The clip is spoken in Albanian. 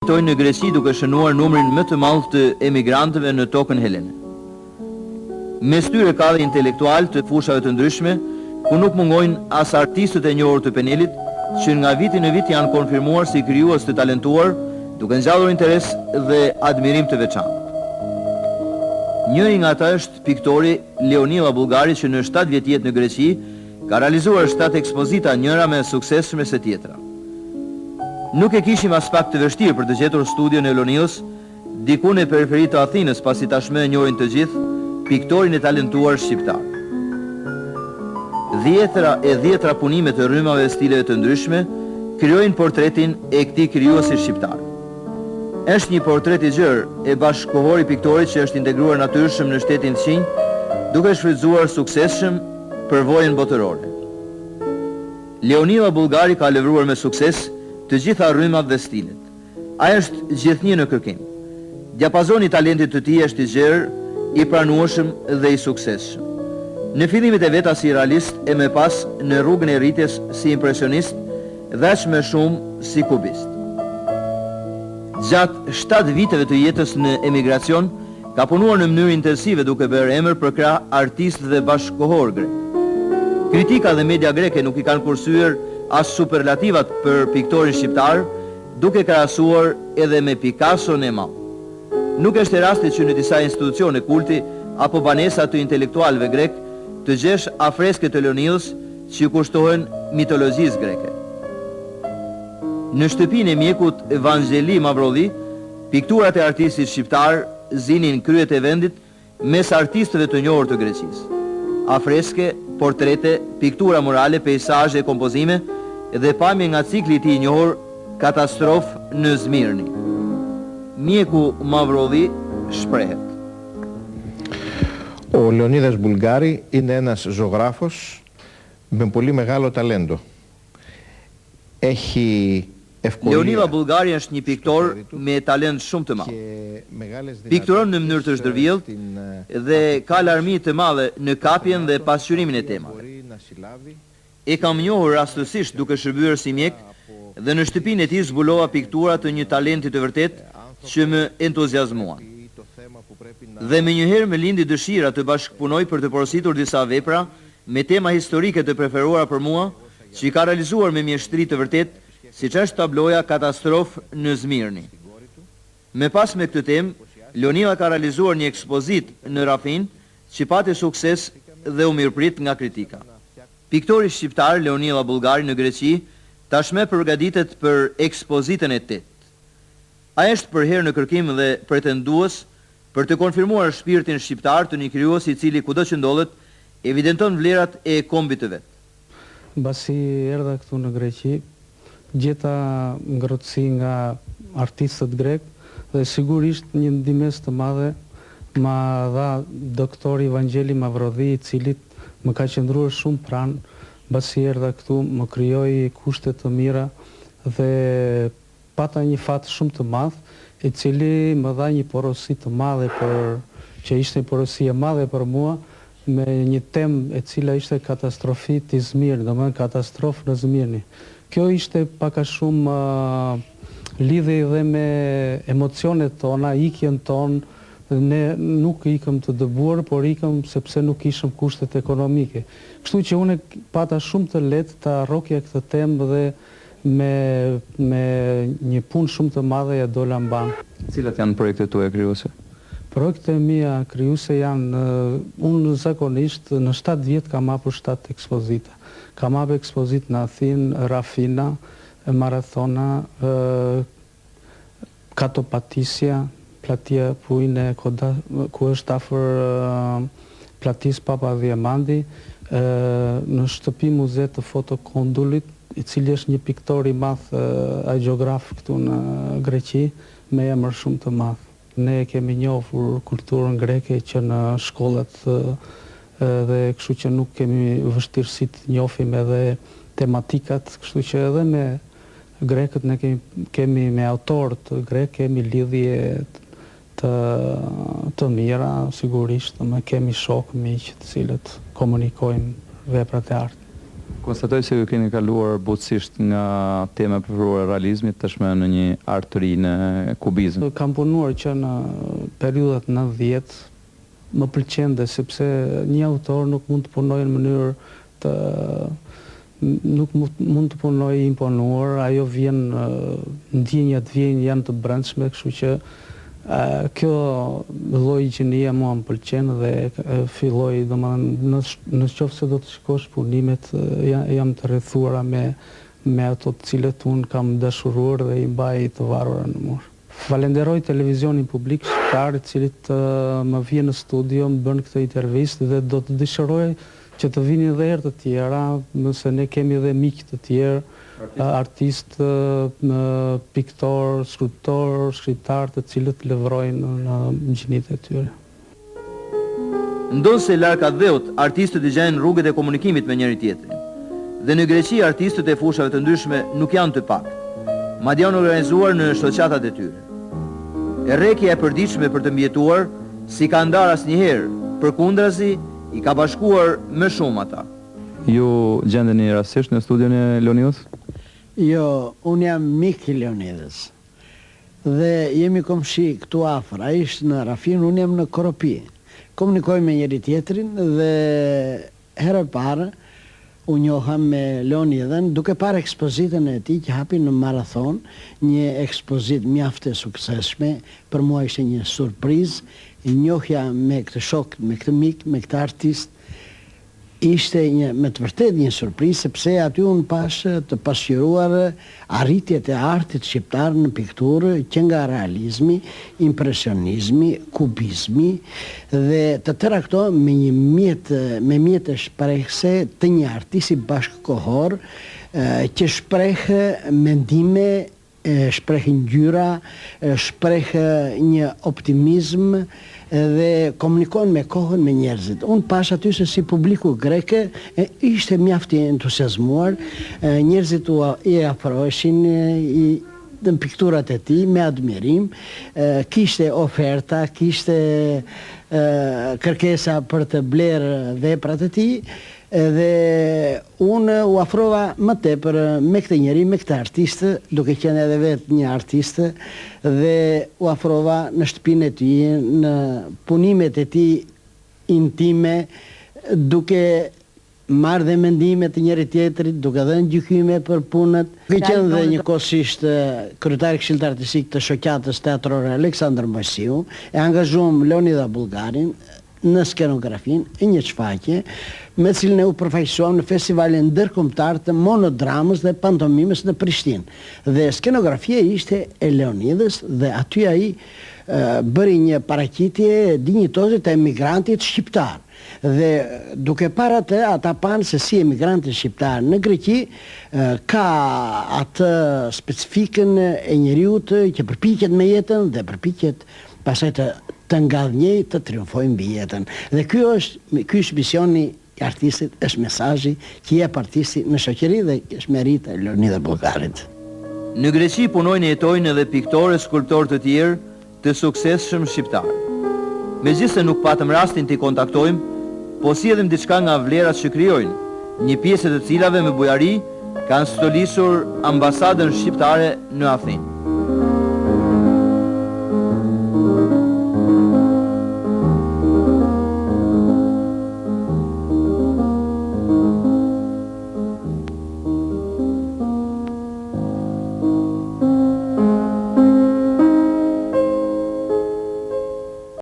shpiktojnë në Greqi duke shënuar numrin më të madh të emigrantëve në tokën helene. Mes tyre ka dhe intelektual të fushave të ndryshme, ku nuk mungojnë as artistët e njohur të Penelit, që nga viti në vit janë konfirmuar si krijues të talentuar, duke ngjallur interes dhe admirim të veçantë. Njëri nga ata është piktori Leonila Bullgari, që në 7 vjet jetë në Greqi ka realizuar 7 ekspozita, njëra më e suksesshme se tjetra. Nuk e kishim as pak të vështirë për të gjetur studion e Leonilës diku në periferi të Athinës, pasi tashmë e njohin të gjithë piktorin e talentuar shqiptar. Dhjetra punime të rrymave e stileve të ndryshme krijojnë portretin e këtij krijuesi shqiptar. Është një portret i gjerë e bashkëkohor i piktorit që është integruar natyrshëm në shtetin Qinj, duke shfrytzuar suksesshëm përvojën botërore. Leonila Bullgari ka lëvruar me sukses të gjitha rrymat dhe stilet. Ai është gjithnjë në kërkim. Diapazoni i talentit të tij është i gjerë, i pranueshëm dhe i suksesshëm. Në fillimet e veta si realist e më pas në rrugën e rritjes si impresionist dhe aq më shumë si kubist. Gjatë 7 viteve të jetës në emigracion, ka punuar në mënyrë intensive duke bërë emër për krah artistë dhe bashkëkohor grek. Kritika dhe media greke nuk i kanë kursyer as superlativat për piktorin shqiptar, duke krahasuar edhe me Picasso-n e madh. Nuk është e rasti që në disa institucione kulti apo banesa të intelektualëve grek të gjesh afreske të Leonilës që kushtohen mitologjisë greke. Në shtëpinë e mjekut Vangjeli Mavrodhi, pikturat e artistit shqiptar zinin kryet e vendit mes artistëve të njohur të Greqisë. Afreske, portrete, piktura murale, peizazhe, kompozime dhe pamje nga cikli i tij i njohur Katastrofë në Zmirni. Mjeku Mavrodhi shprehet. Ο Λεωνίδας Μπουλγκάρη είναι ένας ζωγράφος με πολύ μεγάλο ταλέντο. Έχει ευκολία. Leonila Bullgari është një piktor me talent shumë të madh. Pikturon në mënyrë të zhdërvjellt dhe ka larmi të madhe në kapjen dhe pasqyrimin e temave. E kam njohur rastësisht duke shërbyer si mjek dhe në shtëpinë e tij zbulova piktura të një talenti të vërtet që më entuziazmuan. Dhe me njëherë me lindi dëshira të bashkëpunoj për të porositur disa vepra me tema historike të preferuara për mua, që i ka realizuar me mjeshtri të vërtet, siç është tabloja Katastrofë në Zmirni. Me pas me këtë temë, Leonila ka realizuar një ekspozit në Rafin, që pati sukses dhe u mirëprit nga kritika. Piktori shqiptar Leonila Bullgari në Greqi tashmë përgatitet për ekspozitën e 8. Ai është për herë në kërkim dhe pretendues për të konfirmuar shpirtin shqiptar të një krijuesi i cili kudo që ndodhet evidenton vlerat e kombit të vet. Mbasi erdha këtu në Greqi, gjeta ngrohtësi nga artistët grek dhe sigurisht një ndihmës të madhe ma dha doktori Vangjeli Mavrodhi, i cili më ka qëndruar shumë pranë, mbasi erdha këtu, më krijoi kushte të mira dhe pata një fat shumë të madh, i cili më dha një porosi të madhe që ishte një porosi e madhe për mua, me një temë e cila ishte katastrofit i Zmirni, domethënë katastrofë në Zmirni. Kjo ishte pak a shumë lidhej dhe me emocionet tona, ikjen tonë. Ne nuk ikëm të dëbuar, por ikëm sepse nuk ishëm kushtet ekonomike. Kështu që unë pata shumë të lehtë ta harrokja këtë temë dhe me një punë shumë të madhe ja dola mban. Cilat janë projektet tuaja krijuese? Projektet mia krijuese janë, unë zakonisht në 7 vjet kam hapur 7 ekspozita. Kam hapur ekspozit në Athinë, Rafina, Marathona, Katopatisja, platia Pujnë ku është afër platis Papa Diamandi, në shtëpi muze të fotokondulit, i cili është një piktor i madh, geograf këtu në Greqi, me emër shumë të madh. Ne kemi njohur kulturën greke që në shkollat dhe kështu që nuk kemi vështirësi të njohim edhe tematikat, kështu që edhe me grekët ne kemi me autorët grek kemi lidhje të mira, sigurisht, me kemi shok, miq, të cilët komunikojmë veprat e artit. Konstatoj se ju keni kaluar butësisht nga tema përruar realizmit tashmë në një art të ri në kubizëm. Kam punuar që në periudat 90, më pëlqente sepse një autor nuk mund të punojë në mënyrë të nuk mund të punojë imponuar, ajo vjen ndjenjat janë të brendshme, kështu që kjo lloj gjinie mua më pëlqen dhe filloi domethënë në qoftë se do të shikosh punimet jam të rrethuara me ato të cilët unë kam dashuruar dhe i mbaj të varura në mur. Falenderoj televizionin publik shqiptar i cili më vjen në studio, më bën këtë intervistë dhe do të dëshiroj që të vini edhe herë të tjera, nëse ne kemi edhe miq të tjerë, artistë, piktor, skulptor, shkrimtar të cilët lëvrojnë në gjinitë e tyre. Ndonse larg dheut, artistët i gjejnë rrugët e komunikimit me njëri tjetrin. Dhe në Greqi artistët e fushave të ndryshme nuk janë të pak, madje janë organizuar në shoqatat e tyre. E rrekja e përditshme për të mbijetuar, si ka ndarë asnjëherë, përkundrazi i ka bashkuar më shumë ata. Ju gjendeni rastësisht në studion e Leonidës? Jo, unë jam mik i Leonidës. Dhe jemi komshi këtu afër. Ai ishte në Rafin, unë jam në Koropi. Komunikoj me njëri tjetrin dhe herë parë u njoha me Leonidën duke parë ekspozitën e tij që hapi në Marathon, një ekspozitë mjaft e suksesshme, për mua ishte një surprizë, njohja me këtë shok, me këtë mik, me këtë artist, ishte me të vërtet një surprizë, sepse aty unë pash të pasqyruar arritjet e artit shqiptar në pikturë që nga realizmi, impresionizmi, kubizmi dhe të tëra këto me mjetë shprehse të një artisti bashkëkohor që shpreh mendime, shpreh ngjyra, shpreh një optimizm dhe komunikon me kohën me njerëzit. Unë pash aty se si publiku greke ishte mjaft i entuziazmuar, njerëzit i afroheshin në pikturat e tij me admirim, kishte oferta, kishte kërkesa për të blerë veprat e tij. Dhe unë u afrova më tepër me këtë njeri, me këtë artistë, duke qenë edhe vetë një artistë, dhe u afrova në shtëpinë e tij, në punimet e tij intime, duke marrë dhe mendime të njëri tjetrit, duke dhënë gjykime për punët. Duke qenë dhe njëkohësisht kryetari këshilltar artistik të shoqatës teatrore Aleksandër Mojsiu, e angazhuam Leonida Bullgarin në skenografin e një shfaqje me cilën e u përfaqësuam në festivalin ndërkombëtar të monodramës dhe pantomimës në Prishtinë. Dhe skenografia ishte e Leonidës dhe aty ai bëri një paraqitje dinjitoze të emigrantit shqiptar. Dhe duke parë atë, ata panë se si emigranti shqiptar në Greqi ka atë specifikën e njeriut që përpiqet me jetën dhe përpiqet pastaj të ngadhnjej, të triumfojë mbi jetën. Dhe ky është misioni i artistit, është mesazhi që jep artisti në shoqëri dhe është merit e Leonida Bullgarit. Në Greqi punojnë e jetojnë edhe piktorë e skulptorë të tjerë të suksesshëm shqiptarë. Megjithëse nuk patëm rastin t'i kontaktojmë, po sjellim diçka nga vlerat që krijojnë, një pjesë të cilave me bujari kanë stolisur ambasadën shqiptare në Athinë.